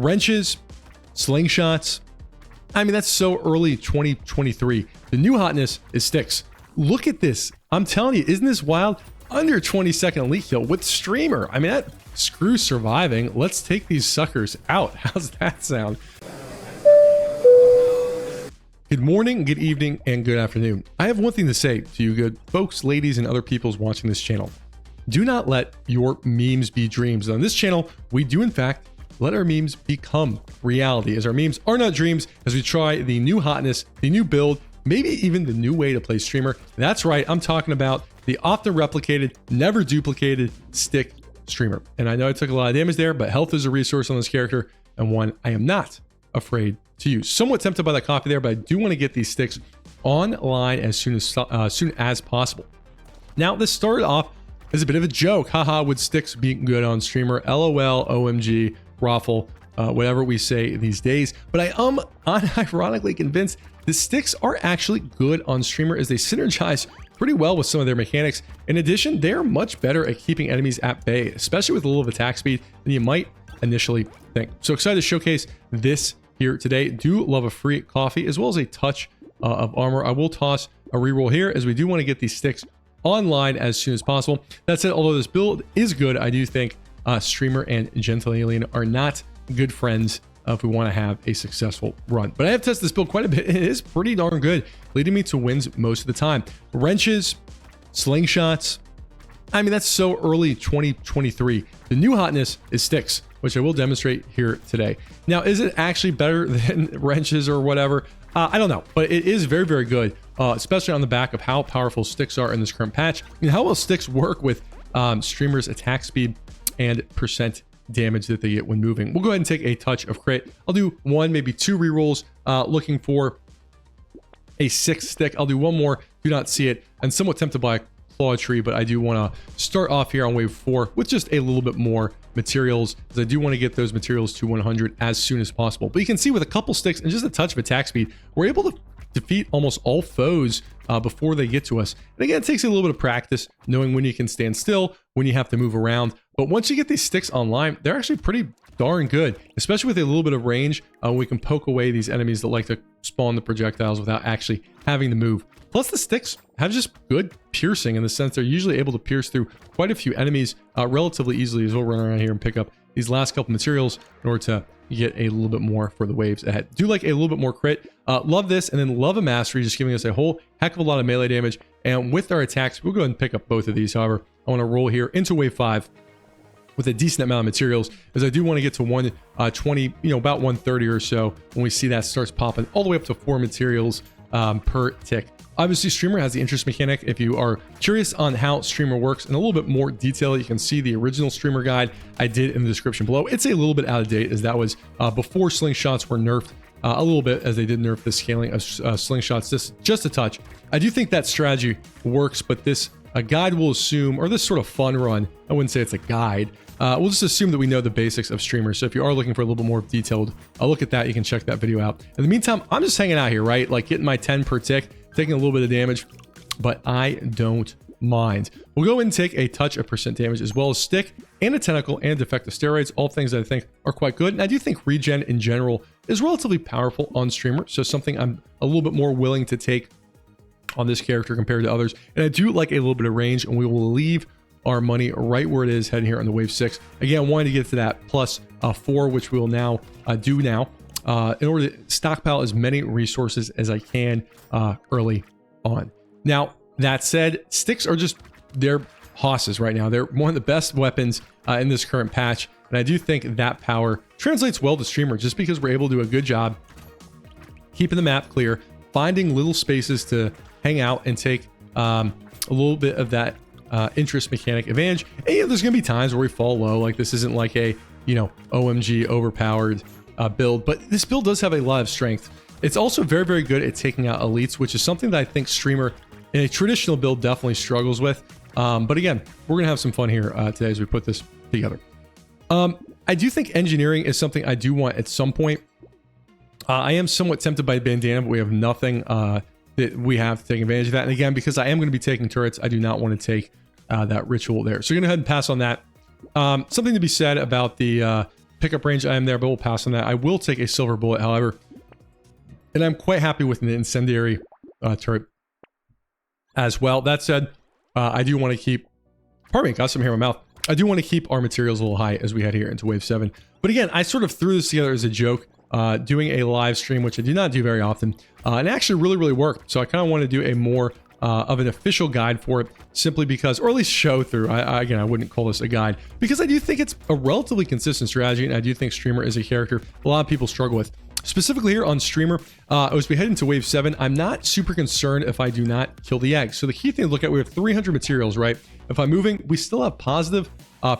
Wrenches, slingshots. I mean, that's so early 2023. The new hotness is sticks. Look at this. I'm telling you, isn't this wild? Under 20-second elite kill with streamer. I mean, screw surviving. Let's take these suckers out. How's that sound? Good morning, good evening, and good afternoon. I have one thing to say to you good folks, ladies, and other peoples watching this channel. Do not let your memes be dreams. On this channel, we do in fact let our memes become reality, as our memes are not dreams, as we try the new hotness, the new build, maybe even the new way to play streamer. That's right, I'm talking about the often replicated, never duplicated stick streamer. And I know I took a lot of damage there, but health is a resource on this character, and one I am not afraid to use. Somewhat tempted by that coffee there, but I do want to get these sticks online as soon as possible. Now, this started off as a bit of a joke. Haha, would sticks be good on streamer? LOL, OMG, raffle, whatever we say these days. But I am unironically convinced the sticks are actually good on streamer, as they synergize pretty well with some of their mechanics. In addition, they're much better at keeping enemies at bay, especially with a little attack speed than you might initially think. So excited to showcase this here today. Do love a free coffee as well as a touch of armor. I will toss a reroll here, as we do want to get these sticks online as soon as possible. That said, although this build is good, I do think streamer and gentle alien are not good friends if we want to have a successful run. But I have tested this build quite a bit. It is pretty darn good, leading me to wins most of the time. Wrenches, slingshots. I mean, that's so early 2023. The new hotness is sticks, which I will demonstrate here today. Now, is it actually better than wrenches or whatever? I don't know, but it is very, very good, especially on the back of how powerful sticks are in this current patch, and how well sticks work with streamers' attack speed and percent damage that they get when moving. We'll go ahead and take a touch of crit. I'll do one, maybe two rerolls, looking for a 6th stick. I'll do one more, do not see it, and somewhat tempted by a claw tree, but I do want to start off here on wave 4 with just a little bit more materials, because I do want to get those materials to 100 as soon as possible. But you can see with a couple sticks and just a touch of attack speed, we're able to defeat almost all foes before they get to us. And again, it takes a little bit of practice knowing when you can stand still, when you have to move around. But once you get these sticks online, they're actually pretty darn good, especially with a little bit of range. We can poke away these enemies that like to spawn the projectiles without actually having to move. Plus, the sticks have just good piercing, in the sense they're usually able to pierce through quite a few enemies relatively easily, as we'll run around here and pick up these last couple materials in order to get a little bit more for the waves ahead. Do like a little bit more crit. Love this, and then love a mastery, just giving us a whole heck of a lot of melee damage. And with our attacks, we'll go ahead and pick up both of these. However, I want to roll here into wave 5 with a decent amount of materials, as I do want to get to 120, about 130 or so, when we see that starts popping all the way up to 4 materials per tick. Obviously, streamer has the interest mechanic. If you are curious on how streamer works in a little bit more detail, you can see the original streamer guide I did in the description below. It's a little bit out of date, as that was before slingshots were nerfed a little bit, as they did nerf the scaling of slingshots just a touch. I do think that strategy works, but this guide will assume, or this sort of fun run, I wouldn't say it's a guide, we'll just assume that we know the basics of streamers. So if you are looking for a little bit more detailed look at that, you can check that video out. In the meantime, I'm just hanging out here, right? Like getting my 10 per tick, taking a little bit of damage, but I don't mind. We'll go and take a touch of percent damage, as well as stick and a tentacle and defective steroids, all things that I think are quite good. And I do think regen in general is relatively powerful on streamer, so something I'm a little bit more willing to take on this character compared to others. And I do like a little bit of range, and we will leave our money right where it is, heading here on the wave 6. Again, wanting to get to that plus 4, which we will now do now, in order to stockpile as many resources as I can early on. Now, that said, sticks are just, they're hosses right now. They're one of the best weapons in this current patch, and I do think that power translates well to streamer, just because we're able to do a good job keeping the map clear, finding little spaces to hang out and take a little bit of that interest mechanic advantage. And there's gonna be times where we fall low. Like, this isn't like a OMG overpowered build, but this build does have a lot of strength. It's also very, very good at taking out elites, which is something that I think streamer in a traditional build definitely struggles with. But again, we're gonna have some fun here today as we put this together. I do think engineering is something I do want at some point. I am somewhat tempted by bandana, but we have nothing that we have to take advantage of that. And again, because I am going to be taking turrets, I do not want to take that ritual there. So we're going to go ahead and pass on that. Something to be said about the pickup range I am there, but we'll pass on that. I will take a silver bullet, however, and I'm quite happy with an incendiary turret as well. That said, I do want to keep, pardon me, got some hair in my mouth. I do want to keep our materials a little high as we head here into wave 7. But again, I sort of threw this together as a joke, doing a live stream, which I do not do very often, and it actually really worked. So I kind of want to do a more of an official guide for it, simply because, or at least show through. Again, I wouldn't call this a guide, because I do think it's a relatively consistent strategy, and I do think Streamer is a character a lot of people struggle with. Specifically here on Streamer, as we head into wave 7, I'm not super concerned if I do not kill the egg. So the key thing to look at, we have 300 materials, right? If I'm moving, we still have positive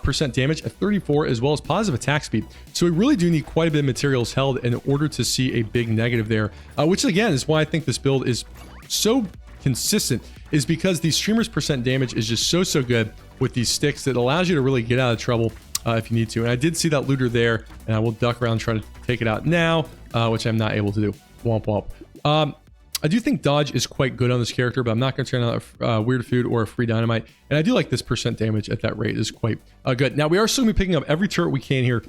percent damage at 34, as well as positive attack speed. So we really do need quite a bit of materials held in order to see a big negative there, which again is why I think this build is so consistent, is because the Streamer's percent damage is just so good with these sticks that allows you to really get out of trouble if you need to. And I did see that looter there, and I will duck around and try to take it out now, which I'm not able to do. Womp womp. I do think dodge is quite good on this character, but I'm not going to turn out a weird food or a free dynamite. And I do like this percent damage at that rate is quite good. Now, we are still going to be picking up every turret we can here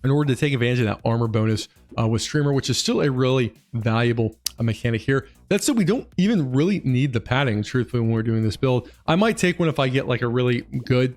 in order to take advantage of that armor bonus with Streamer, which is still a really valuable mechanic here. That said, we don't even really need the padding, truthfully, when we're doing this build. I might take one if I get like a really good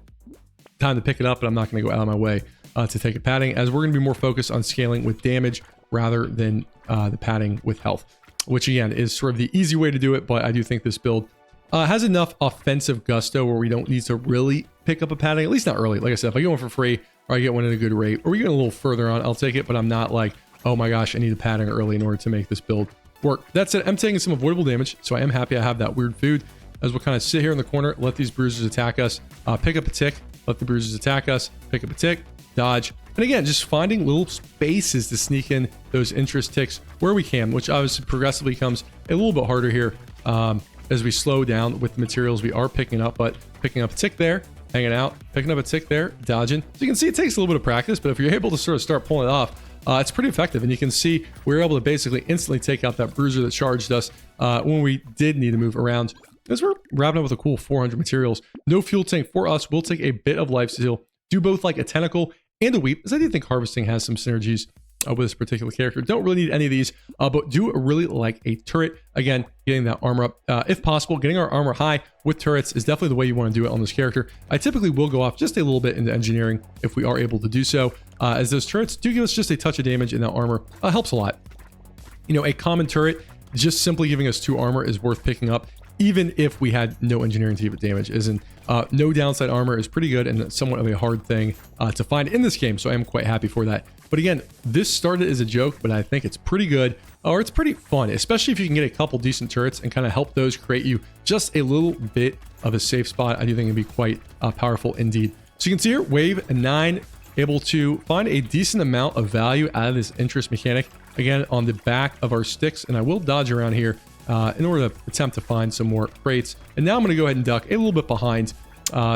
time to pick it up, but I'm not going to go out of my way to take a padding, as we're going to be more focused on scaling with damage rather than the padding with health, which again is sort of the easy way to do it. But I do think this build has enough offensive gusto where we don't need to really pick up a padding, at least not early. Like I said, if I get one for free, or I get one at a good rate, or we get a little further on, I'll take it, but I'm not like, oh my gosh, I need a padding early in order to make this build work. That said, I'm taking some avoidable damage, so I am happy I have that weird food, as we'll kind of sit here in the corner, let these bruisers attack us, pick up a tick, let the bruisers attack us, pick up a tick, dodge. And again, just finding little spaces to sneak in those interest ticks where we can, which obviously progressively becomes a little bit harder here as we slow down with the materials we are picking up. But picking up a tick there, hanging out, picking up a tick there, dodging. So you can see it takes a little bit of practice, but if you're able to sort of start pulling it off, it's pretty effective. And you can see we were able to basically instantly take out that bruiser that charged us when we did need to move around. As we're wrapping up with a cool 400 materials. No fuel tank for us. We'll take a bit of life steal, do both like a tentacle and a weep, as I do think harvesting has some synergies with this particular character. Don't really need any of these, but do really like a turret. Again, getting that armor up, if possible. Getting our armor high with turrets is definitely the way you want to do it on this character. I typically will go off just a little bit into engineering if we are able to do so, as those turrets do give us just a touch of damage, and that armor helps a lot. You know, a common turret just simply giving us 2 armor is worth picking up, even if we had no engineering to give it damage. No downside armor is pretty good and somewhat of a hard thing to find in this game, so I am quite happy for that. But again, this started as a joke, but I think it's pretty good, or it's pretty fun, especially if you can get a couple decent turrets and kind of help those create you just a little bit of a safe spot. I do think it'd be quite powerful indeed. So you can see here, wave 9, able to find a decent amount of value out of this interest mechanic, again, on the back of our sticks, and I will dodge around here in order to attempt to find some more crates. And now I'm going to go ahead and duck a little bit behind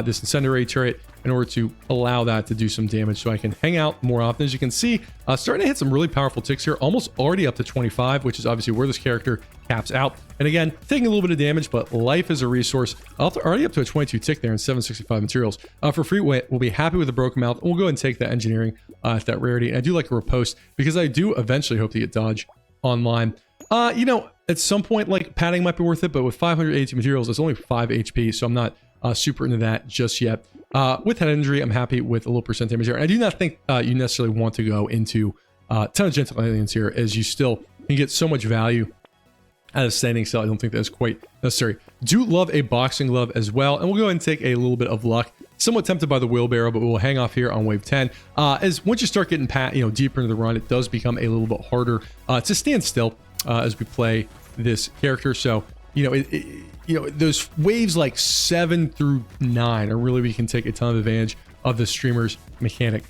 this incendiary turret in order to allow that to do some damage, so I can hang out more often. As you can see, starting to hit some really powerful ticks here, almost already up to 25, which is obviously where this character caps out. And again, taking a little bit of damage, but life is a resource. Already up to a 22 tick there and 765 materials. For free, we'll be happy with the broken mouth, and we'll go ahead and take that engineering at that rarity. And I do like a riposte, because I do eventually hope to get dodge online. You know, at some point, like, padding might be worth it, but with 582 materials, it's only 5 HP, so I'm not super into that just yet. With head injury, I'm happy with a little percent damage here. And I do not think you necessarily want to go into a ton of gentle aliens here, as you still can get so much value out of standing still. I don't think that's quite necessary. Do love a boxing glove as well, and we'll go ahead and take a little bit of luck. Somewhat tempted by the wheelbarrow, but we'll hang off here on wave 10. As once you start getting deeper into the run, it does become a little bit harder to stand still as we play this character. So those waves like 7 through 9 are really, we can take a ton of advantage of the Streamer's mechanic.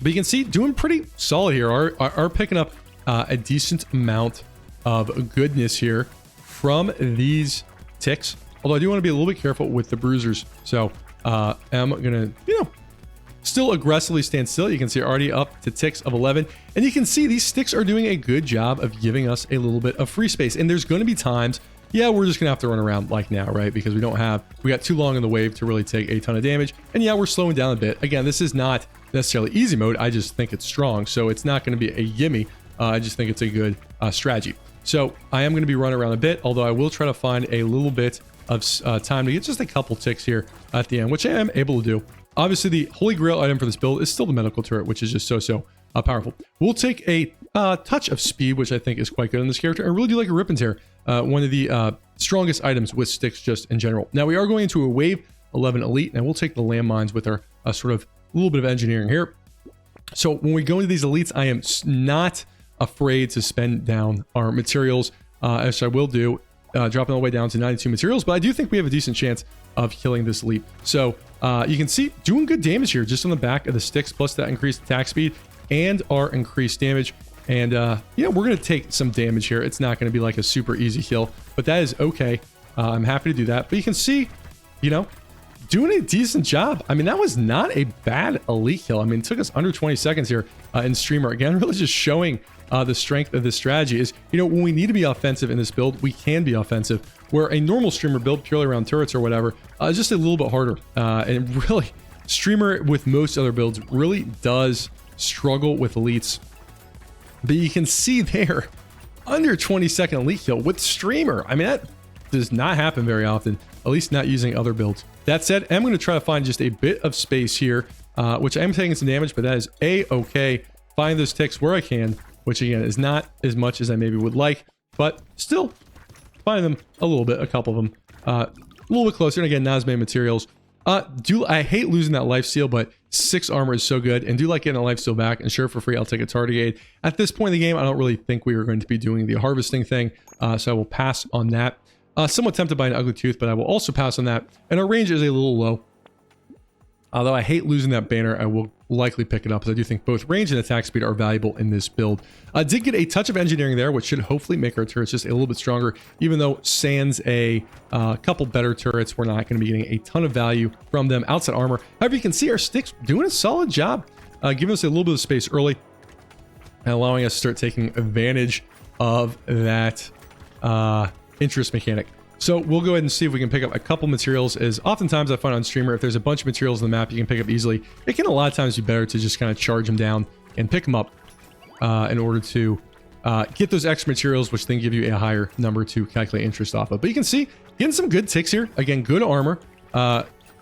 But you can see doing pretty solid here. Are picking up a decent amount of goodness here from these ticks. Although I do want to be a little bit careful with the bruisers. So I'm gonna still aggressively stand still. You can see already up to ticks of 11, and you can see these sticks are doing a good job of giving us a little bit of free space. And there's going to be times, yeah, we're just gonna have to run around like now, right? Because we got too long in the wave to really take a ton of damage. And yeah, we're slowing down a bit. Again, this is not necessarily easy mode. I just think it's strong, so it's not going to be a gimme. I just think it's a good strategy. So I am going to be running around a bit, although I will try to find a little bit of time to get just a couple ticks here at the end, which I am able to do. Obviously, the holy grail item for this build is still the medical turret, which is just so powerful. We'll take a touch of speed, which I think is quite good in this character. I really do like a rip and tear, one of the strongest items with sticks just in general. Now we are going into a wave 11 elite, and we'll take the landmines with our sort of a little bit of engineering here. So when we go into these elites, I am not afraid to spend down our materials, as I will do, dropping all the way down to 92 materials, but I do think we have a decent chance of killing this elite. So you can see doing good damage here just on the back of the sticks, plus that increased attack speed and our increased damage. And yeah, we're going to take some damage here. It's not going to be like a super easy kill, but that is okay. I'm happy to do that. But you can see, you know, doing a decent job. I mean, that was not a bad elite kill. I mean, it took us under 20 seconds here in streamer. Again, really just showing the strength of this strategy is, you know, when we need to be offensive in this build, we can be offensive. Where a normal streamer build purely around turrets or whatever is just a little bit harder. And really, streamer with most other builds really does struggle with elites. But you can see there, under 20-second elite kill with streamer. I mean, that does not happen very often, at least not using other builds. That said, I'm going to try to find just a bit of space here, which I am taking some damage, but that is a-okay. Find those ticks where I can, which again is not as much as I maybe would like, but still find them a little bit, a couple of them, a little bit closer. And again, not as many materials. I hate losing that life steal, but 6 armor is so good, and do like getting a life steal back. And sure, for free, I'll take a tardigrade. At this point in the game, I don't really think we are going to be doing the harvesting thing, so I will pass on that. Somewhat tempted by an ugly tooth, but I will also pass on that. And our range is a little low. Although I hate losing that banner, I will likely pick it up, because I do think both range and attack speed are valuable in this build. I did get a touch of engineering there, which should hopefully make our turrets just a little bit stronger, even though sans a couple better turrets, we're not going to be getting a ton of value from them outside armor. However, you can see our sticks doing a solid job, giving us a little bit of space early and allowing us to start taking advantage of that interest mechanic. So we'll go ahead and see if we can pick up a couple materials, as oftentimes I find on streamer, if there's a bunch of materials on the map you can pick up easily, it can a lot of times be better to just kind of charge them down and pick them up in order to get those extra materials, which then give you a higher number to calculate interest off of. But you can see, getting some good ticks here. Again, good armor,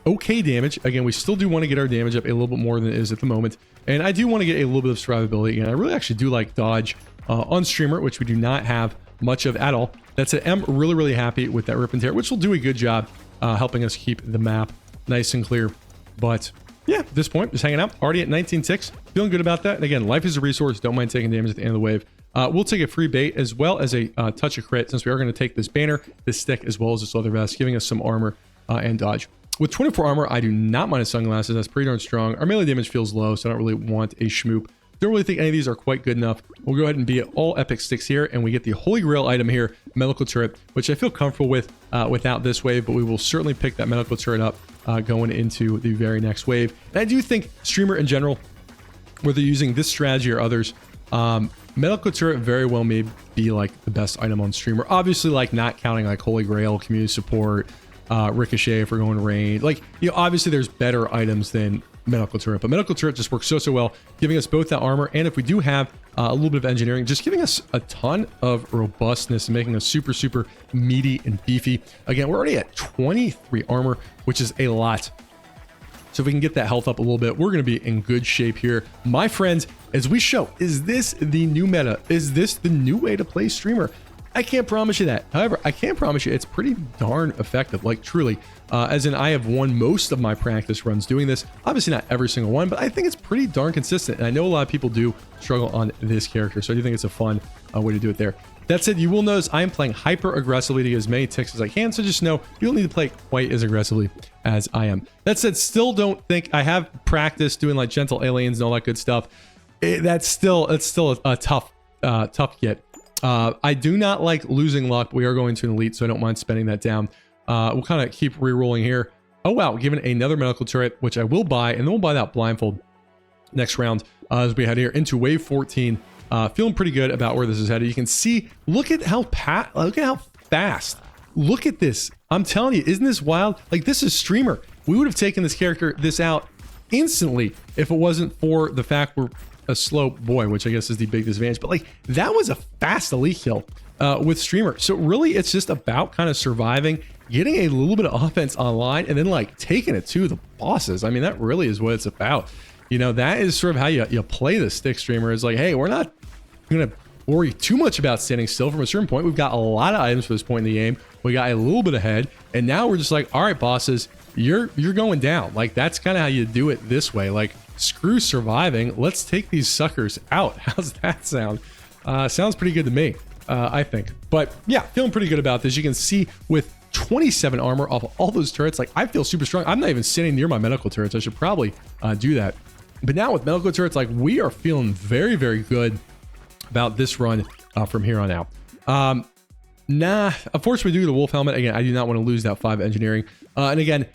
okay damage. Again, we still do want to get our damage up a little bit more than it is at the moment. And I do want to get a little bit of survivability. Again, I really actually do like dodge on streamer, which we do not have much of at all. That said, I'm really happy with that rip and tear, which will do a good job helping us keep the map nice and clear. But yeah, at this point, just hanging out, already at 19 ticks, feeling good about that. And again, life is a resource, don't mind taking damage at the end of the wave. We'll take a free bait as well as a touch of crit, since we are going to take this banner, this stick, as well as this leather vest, giving us some armor and dodge. With 24 armor, I do not mind his sunglasses. That's pretty darn strong. Our melee damage feels low, so I don't really want a schmoop. Don't really think any of these are quite good enough. We'll go ahead and be at all epic sticks here, and we get the holy grail item here, medical turret, which I feel comfortable with without this wave, but we will certainly pick that medical turret up going into the very next wave. And I do think streamer in general, whether using this strategy or others, medical turret very well may be like the best item on streamer. Obviously, like not counting like holy grail, community support, ricochet if we're going range. Like, you know, obviously there's better items than medical turret, but medical turret just works so well, giving us both that armor, and if we do have a little bit of engineering, just giving us a ton of robustness and making us super meaty and beefy. Again, we're already at 23 armor, which is a lot. So if we can get that health up a little bit, we're going to be in good shape here. My friends, as we show, is this the new meta? Is this the new way to play streamer? I can't promise you that. However, I can promise you it's pretty darn effective, like truly. As in, I have won most of my practice runs doing this. Obviously not every single one, but I think it's pretty darn consistent. And I know a lot of people do struggle on this character, so I do think it's a fun way to do it there. That said, you will notice I am playing hyper aggressively to get as many ticks as I can, so just know you don't need to play quite as aggressively as I am. That said, still don't think I have practice doing like gentle aliens and all that good stuff. It's still a tough get. I do not like losing luck, but we are going to an elite, so I don't mind spending that down. We'll kind of keep re-rolling here. Oh wow, given another medical turret, which I will buy, and then we'll buy that blindfold next round as we head here into wave 14. Feeling pretty good about where this is headed. You can see, look at how fast. Look at this. I'm telling you, isn't this wild? Like, this is streamer. We would have taken this character out instantly if it wasn't for the fact we're a slow boy, which I guess is the big disadvantage. But like, that was a fast elite kill with streamer. So really, it's just about kind of surviving, getting a little bit of offense online, and then like taking it to the bosses. I mean, that really is what it's about. You know, that is sort of how you play the stick streamer. Is like, hey, we're not gonna worry too much about standing still. From a certain point, we've got a lot of items for this point in the game. We got a little bit ahead, and now we're just like, all right, bosses, you're going down. Like, that's kind of how you do it this way. Like, screw surviving, let's take these suckers out. How's that sound? Sounds pretty good to me, I think. But yeah, feeling pretty good about this. You can see with 27 armor off of all those turrets, like, I feel super strong. I'm not even sitting near my medical turrets. I should probably do that. But now with medical turrets, like, we are feeling very, very good about this run from here on out. Nah, unfortunately, due to the wolf helmet, again, I do not want to lose that 5 engineering. And again,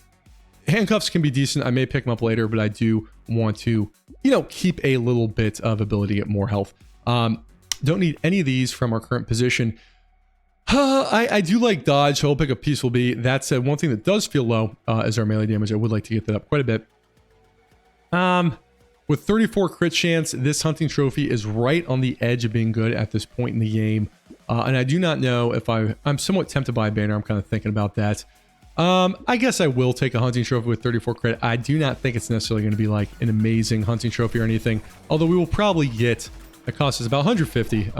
handcuffs can be decent. I may pick them up later, but I do want to, you know, keep a little bit of ability to get more health. Don't need any of these from our current position. I do like dodge, so I'll pick up Peaceful Bee. That said, one thing that does feel low is our melee damage. I would like to get that up quite a bit. With 34 crit chance, this hunting trophy is right on the edge of being good at this point in the game. And I do not know if I'm somewhat tempted by a banner. I'm kind of thinking about that. I guess I will take a hunting trophy with 34 crit. I do not think it's necessarily going to be like an amazing hunting trophy or anything. Although we will probably get, it costs us about 150.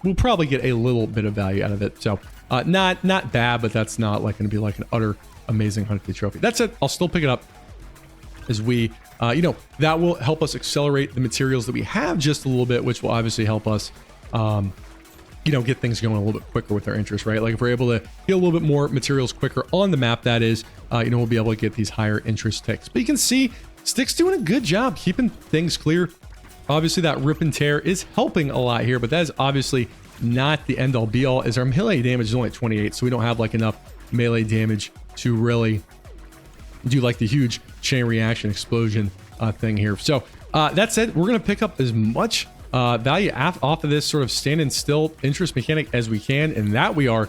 We'll probably get a little bit of value out of it. So not bad, but that's not like going to be like an utter amazing hunting trophy. That's it. I'll still pick it up as we, you know, that will help us accelerate the materials that we have just a little bit, which will obviously help us, you know, get things going a little bit quicker with our interest, right? Like if we're able to get a little bit more materials quicker on the map, that is, you know, we'll be able to get these higher interest ticks. But you can see Stick's doing a good job keeping things clear. Obviously that rip and tear is helping a lot here, but that is obviously not the end all be all, as our melee damage is only at 28. So we don't have like enough melee damage to really do like the huge chain reaction explosion thing here. So that said, we're going to pick up as much value off of this sort of standing still interest mechanic as we can, and that we are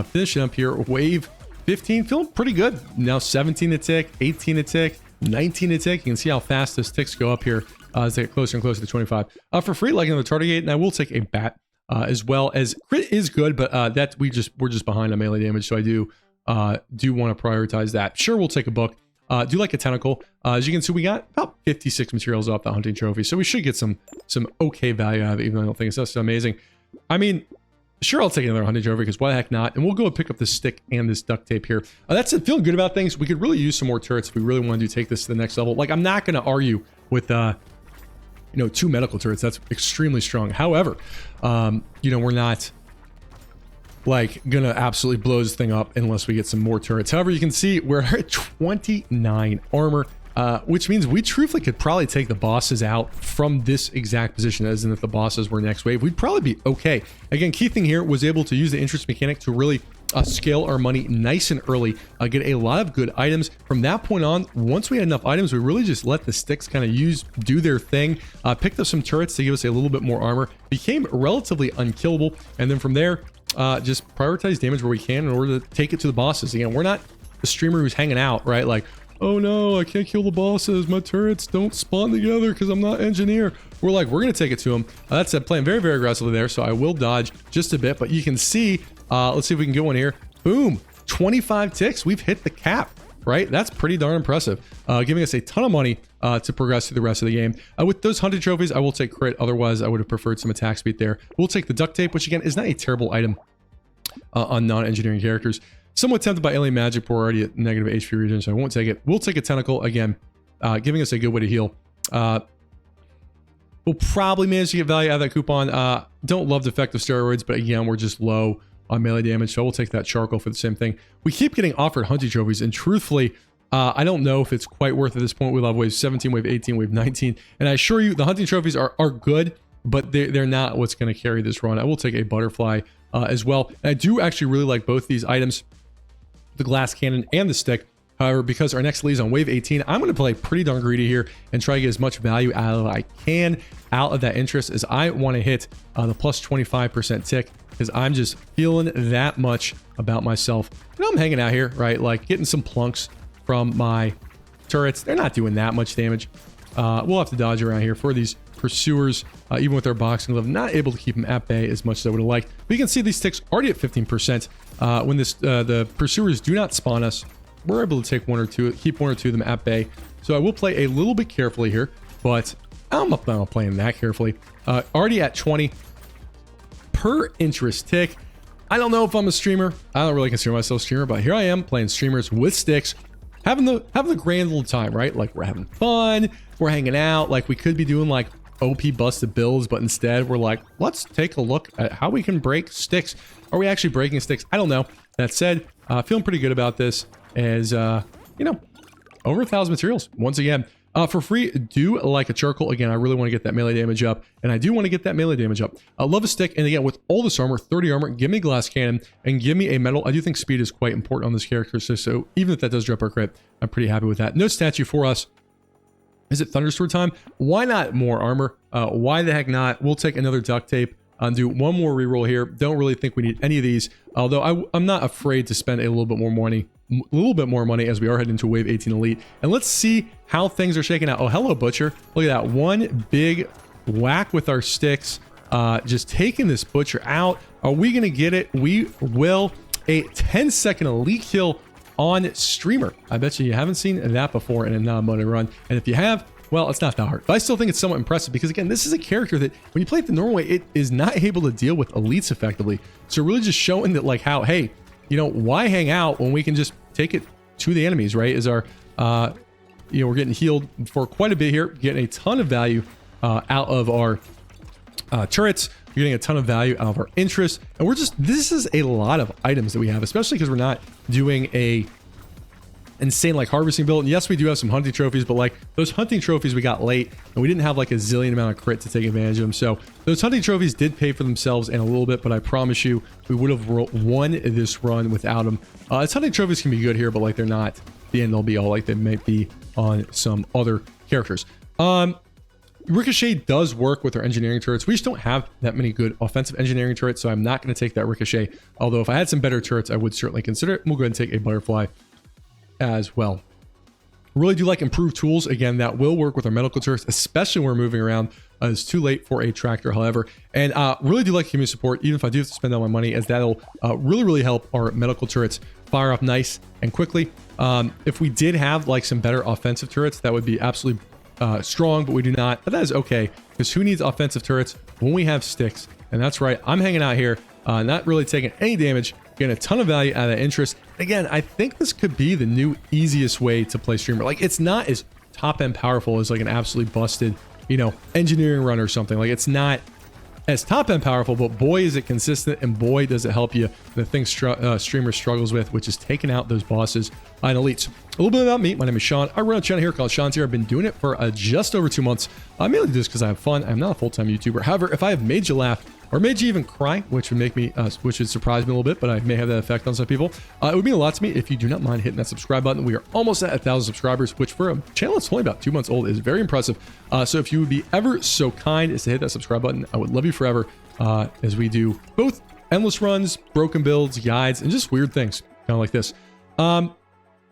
finishing up here. Wave 15 feeling pretty good now. 17 a tick, 18 a tick, 19 a tick. You can see how fast those ticks go up here as they get closer and closer to 25 for free, like in the Tardigate. And I will take a bat as well. As crit is good, but that we're just behind on melee damage, so I do want to prioritize that. Sure, we'll take a book. Do like a tentacle. As you can see, we got about 56 materials off the hunting trophy, so we should get some okay value out of it, even though I don't think it's so amazing. I mean, sure, I'll take another hunting trophy, because why the heck not? And we'll go and pick up this stick and this duct tape here. That's it. Feeling good about things. We could really use some more turrets if we really want to take this to the next level. Like, I'm not going to argue with you know, 2 medical turrets. That's extremely strong. However, you know, we're not like gonna absolutely blow this thing up unless we get some more turrets. However, you can see we're at 29 armor, which means we truthfully could probably take the bosses out from this exact position, as in if the bosses were next wave, we'd probably be okay. Again, key thing here was able to use the interest mechanic to really scale our money nice and early, get a lot of good items. From that point on, once we had enough items, we really just let the sticks kind of do their thing, picked up some turrets to give us a little bit more armor, became relatively unkillable, and then from there, just prioritize damage where we can in order to take it to the bosses. Again, we're not the streamer who's hanging out, right? Like, oh no, I can't kill the bosses. My turrets don't spawn together because I'm not engineer. We're like, we're going to take it to them. That said, playing very, very aggressively there, so I will dodge just a bit. But you can see, let's see if we can get one here. Boom, 25 ticks. We've hit the cap, right? That's pretty darn impressive, giving us a ton of money to progress through the rest of the game. With those hunted trophies, I will take crit. Otherwise, I would have preferred some attack speed there. We'll take the duct tape, which again is not a terrible item on non-engineering characters. Somewhat tempted by alien magic, but we're already at negative HP region, so I won't take it. We'll take a tentacle again, giving us a good way to heal. We'll probably manage to get value out of that coupon. Don't love the effect of steroids, but again, we're just low on melee damage, so we'll take that charcoal for the same thing. We keep getting offered hunting trophies, and truthfully, I don't know if it's quite worth it at this point. We love wave 17, wave 18, wave 19, and I assure you the hunting trophies are good, but they're not what's going to carry this run. I will take a butterfly as well. And I do actually really like both these items, the glass cannon and the stick. However, because our next lead is on wave 18, I'm going to play pretty darn greedy here and try to get as much value out of I can out of that interest, as I want to hit the plus 25% tick, because I'm just feeling that much about myself. You know, I'm hanging out here, right? Like getting some plunks from my turrets. They're not doing that much damage. We'll have to dodge around here for these pursuers, even with their boxing glove. Not able to keep them at bay as much as I would have liked. But you can see these sticks already at 15%. When the pursuers do not spawn us, we're able to take one or two, keep one or two of them at bay. So I will play a little bit carefully here, but I'm not playing that carefully. Already at 20 per interest tick. I don't know if I'm a streamer. I don't really consider myself a streamer, but here I am playing streamers with sticks, having the grand little time, right? Like, we're having fun, we're hanging out. Like, we could be doing like OP busted builds, but instead we're like, let's take a look at how we can break sticks. Are we actually breaking sticks? I don't know. That said, feeling pretty good about this, as you know, over 1,000 materials once again. For free, do like a charcoal. Again, I really want to get that melee damage up, and I do want to get that melee damage up. I love a stick, and again, with all this armor, 30 armor, give me a glass cannon, and give me a metal. I do think speed is quite important on this character, so even if that does drop our crit, I'm pretty happy with that. No statue for us. Is it Thundersword time? Why not more armor? Why the heck not? We'll take another duct tape. Do one more reroll here. Don't really think we need any of these, although I'm not afraid to spend a little bit more money as we are heading into Wave 18 Elite. And let's see how things are shaking out. Oh, hello, Butcher. Look at that. One big whack with our sticks, just taking this Butcher out. Are we going to get it? We will. A 10-second elite kill on streamer. I bet you haven't seen that before in a non-money run. And if you have, well, it's not that hard. But I still think it's somewhat impressive because, again, this is a character that when you play it the normal way, it is not able to deal with elites effectively. So really just showing that, like, how, hey, you know, why hang out when we can just take it to the enemies, right? Is our, you know, we're getting healed for quite a bit here, getting a ton of value out of our turrets. We're getting a ton of value out of our interest. And we're just, this is a lot of items that we have, especially because we're not doing a insane like harvesting build. And yes, we do have some hunting trophies, but like those hunting trophies we got late and we didn't have like a zillion amount of crit to take advantage of them. So those hunting trophies did pay for themselves in a little bit, but I promise you we would have won this run without them. Hunting trophies can be good here, but like they're not the end all be all like they might be on some other characters. Ricochet does work with our engineering turrets. We just don't have that many good offensive engineering turrets, so I'm not going to take that Ricochet. Although if I had some better turrets, I would certainly consider it. We'll go ahead and take a Butterfly as well. Really do like improved tools. Again, that will work with our medical turrets, especially when we're moving around. It's too late for a tractor, however. And really do like community support, even if I do have to spend all my money, as that'll really help our medical turrets fire up nice and quickly. If we did have like some better offensive turrets, that would be absolutely strong, but we do not. But that is okay, because who needs offensive turrets when we have sticks? And that's right, I'm hanging out here, not really taking any damage, getting a ton of value out of that interest. Again, I think this could be the new easiest way to play streamer. Like, it's not as top end powerful as like an absolutely busted, you know, engineering run or something. Like, it's not as top end powerful, but boy is it consistent, and boy does it help you the thing streamer struggles with, which is taking out those bosses and elites. A little bit about me. My name is Sean. I run a channel here called Sean's Here. I've been doing it for just over 2 months. I mainly do this because I have fun. I'm not a full-time YouTuber. However, if I have made you laugh or made you even cry, which would make me, which would surprise me a little bit, but I may have that effect on some people, it would mean a lot to me if you do not mind hitting that subscribe button. We are almost at 1,000 subscribers, which for a channel that's only about 2 months old is very impressive. So if you would be ever so kind as to hit that subscribe button, I would love you forever, as we do both endless runs, broken builds, guides, and just weird things, kind of like this.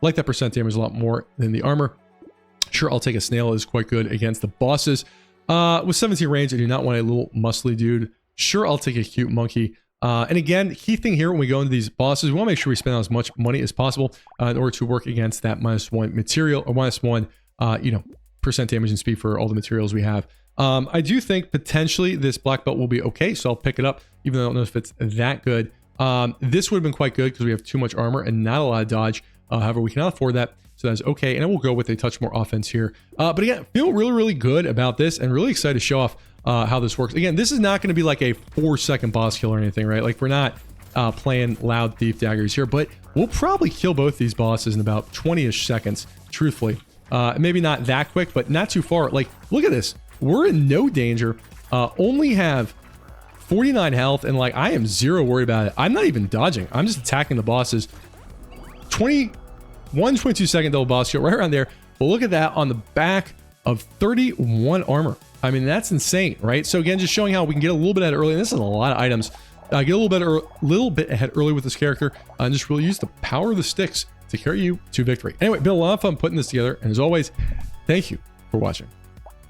Like that percent damage a lot more than the armor. Sure, I'll take a snail. Is quite good against the bosses. With 17 range, I do not want a little muscly dude. Sure, I'll take a cute monkey. And again, key thing here when we go into these bosses, we want to make sure we spend as much money as possible in order to work against that -1 material, or -1, you know, percent damage and speed for all the materials we have. I do think potentially this black belt will be okay, so I'll pick it up, even though I don't know if it's that good. This would have been quite good because we have too much armor and not a lot of dodge. However, we cannot afford that, so that's okay. And I will go with a touch more offense here. But again, feel really good about this and really excited to show off how this works. Again, this is not going to be like a 4-second boss kill or anything, right? Like, we're not playing loud thief daggers here, but we'll probably kill both these bosses in about 20-ish seconds, truthfully. Maybe not that quick, but not too far. Like, look at this. We're in no danger. Only have 49 health, and like, I am zero worried about it. I'm not even dodging. I'm just attacking the bosses. 22-second double boss kill right around there. But look at that on the back of 31 armor. I mean, that's insane, right? So again, just showing how we can get a little bit ahead early. And this is a lot of items. Get a little bit ahead early with this character, and just really use the power of the sticks to carry you to victory. Anyway, been a lot of fun putting this together. And as always, thank you for watching.